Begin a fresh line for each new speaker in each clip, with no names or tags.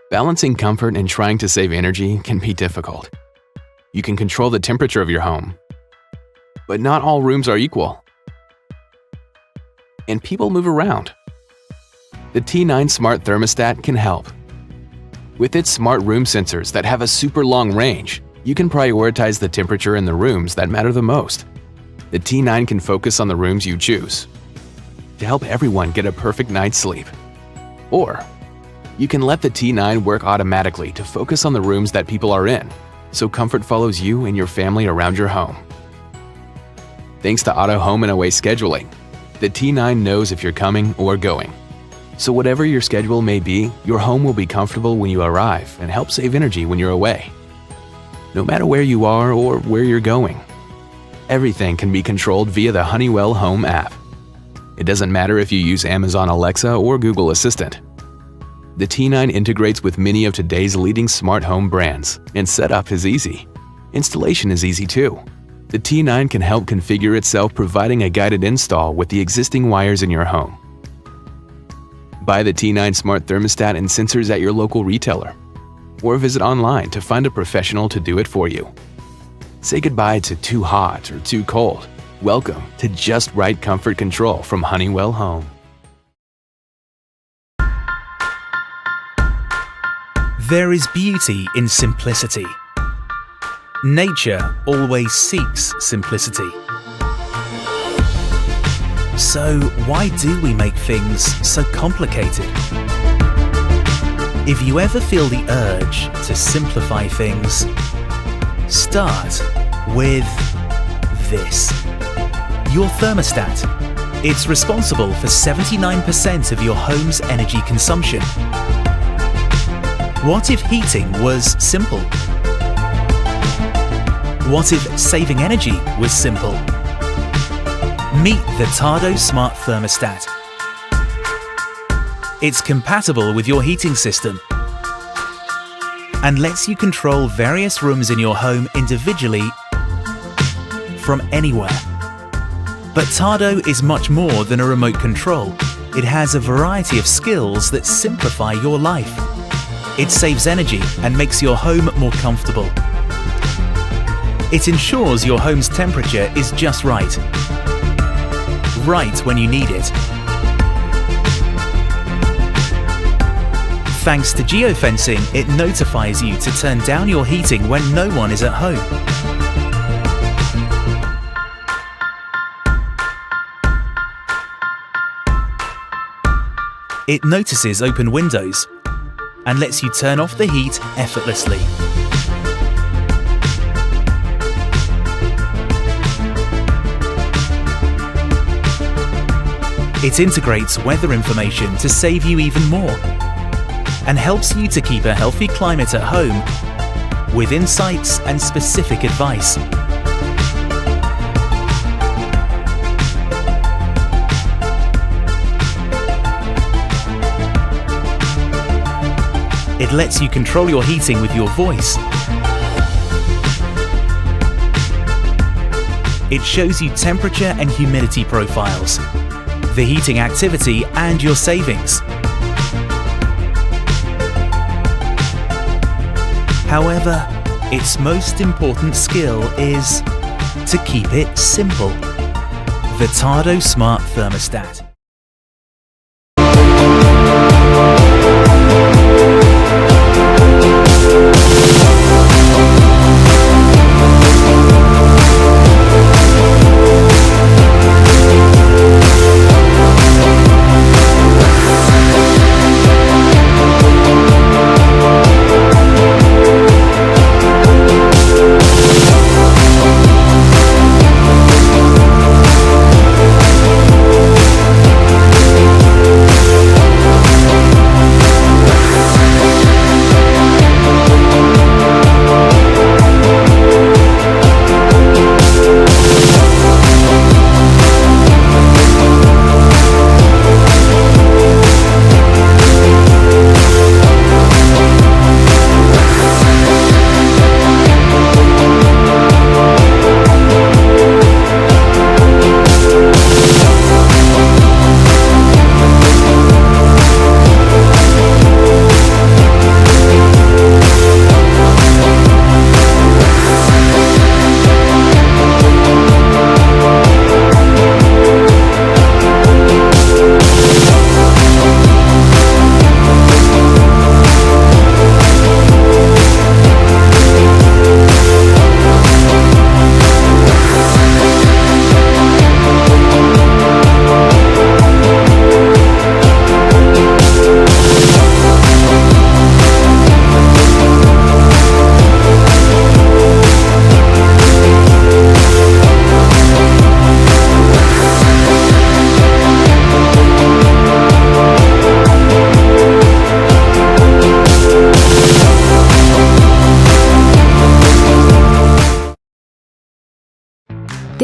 Balancing comfort and trying to save energy can be difficult. You can control the temperature of your home, but not all rooms are equal. And people move around. The T9 Smart Thermostat can help. With its smart room sensors that have a super long range, you can prioritize the temperature in the rooms that matter the most. The T9 can focus on the rooms you choose to help everyone get a perfect night's sleep. Or you can let the T9 work automatically to focus on the rooms that people are in, so comfort follows you and your family around your home. Thanks to auto home and away scheduling, the T9 knows if you're coming or going. So whatever your schedule may be, your home will be comfortable when you arrive and help save energy when you're away. No matter where you are or where you're going, everything can be controlled via the Honeywell Home app. It doesn't matter if you use Amazon Alexa or Google Assistant. The T9 integrates with many of today's leading smart home brands, and setup is easy. Installation is easy too. The T9 can help configure itself, providing a guided install with the existing wires in your home. Buy the T9 Smart Thermostat and sensors at your local retailer, or visit online to find a professional to do it for you. Say goodbye to too hot or too cold. Welcome to just right comfort control from Honeywell Home.
There is beauty in simplicity. Nature always seeks simplicity. So why do we make things so complicated? If you ever feel the urge to simplify things, start with this. Your thermostat. It's responsible for 79% of your home's energy consumption. What if heating was simple? What if saving energy was simple? Meet the Tado Smart Thermostat. It's compatible with your heating system and lets you control various rooms in your home individually from anywhere. But Tado is much more than a remote control. It has a variety of skills that simplify your life. It saves energy and makes your home more comfortable. It ensures your home's temperature is just right. Right when you need it. Thanks to geofencing, it notifies you to turn down your heating when no one is at home. It notices open windows and lets you turn off the heat effortlessly. It integrates weather information to save you even more and helps you to keep a healthy climate at home with insights and specific advice. It lets you control your heating with your voice. It shows you temperature and humidity profiles, the heating activity and your savings. However, its most important skill is to keep it simple. The Tado Smart Thermostat.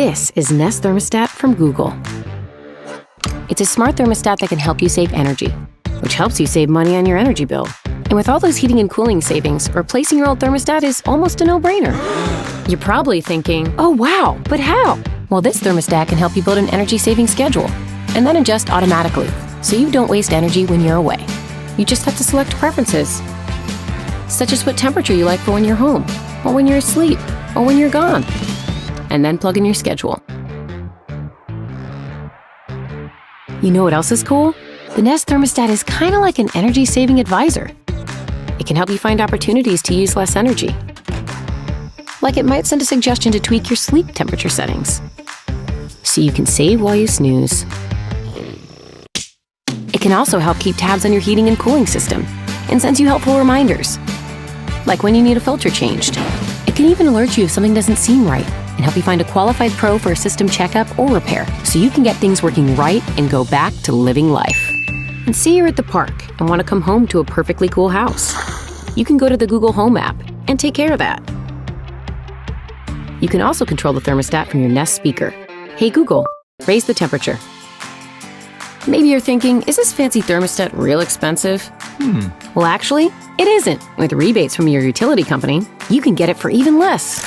This is Nest Thermostat from Google. It's a smart thermostat that can help you save energy, which helps you save money on your energy bill. And with all those heating and cooling savings, replacing your old thermostat is almost a no-brainer. You're probably thinking, oh wow, but how? Well, this thermostat can help you build an energy-saving schedule and then adjust automatically, so you don't waste energy when you're away. You just have to select preferences, such as what temperature you like for when you're home, or when you're asleep, or when you're gone, and then plug in your schedule. You know what else is cool? The Nest Thermostat is kind of like an energy-saving advisor. It can help you find opportunities to use less energy. Like it might send a suggestion to tweak your sleep temperature settings, so you can save while you snooze. It can also help keep tabs on your heating and cooling system and sends you helpful reminders, like when you need a filter changed. It can even alert you if something doesn't seem right and help you find a qualified pro for a system checkup or repair, so you can get things working right and go back to living life. And say you're at the park and want to come home to a perfectly cool house. You can go to the Google Home app and take care of that. You can also control the thermostat from your Nest speaker. Hey Google, raise the temperature. Maybe you're thinking, is this fancy thermostat real expensive? Well, actually, it isn't. With rebates from your utility company, you can get it for even less.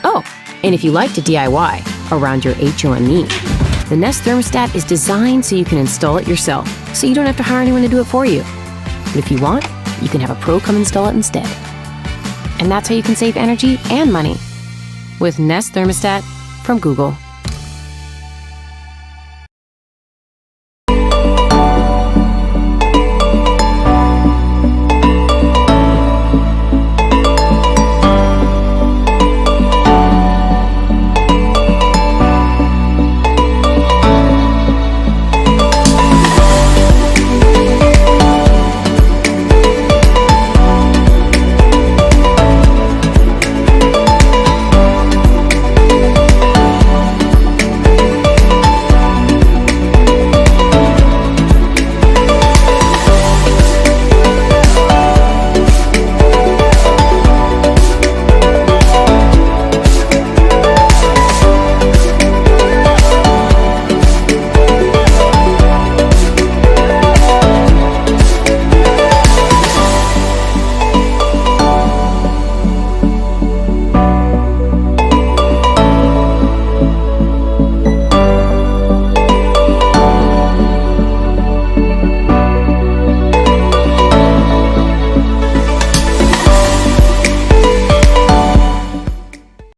Oh, and if you like to DIY around your HOM need, the Nest Thermostat is designed so you can install it yourself, so you don't have to hire anyone to do it for you. But if you want, you can have a pro come install it instead. And that's how you can save energy and money with Nest Thermostat from Google.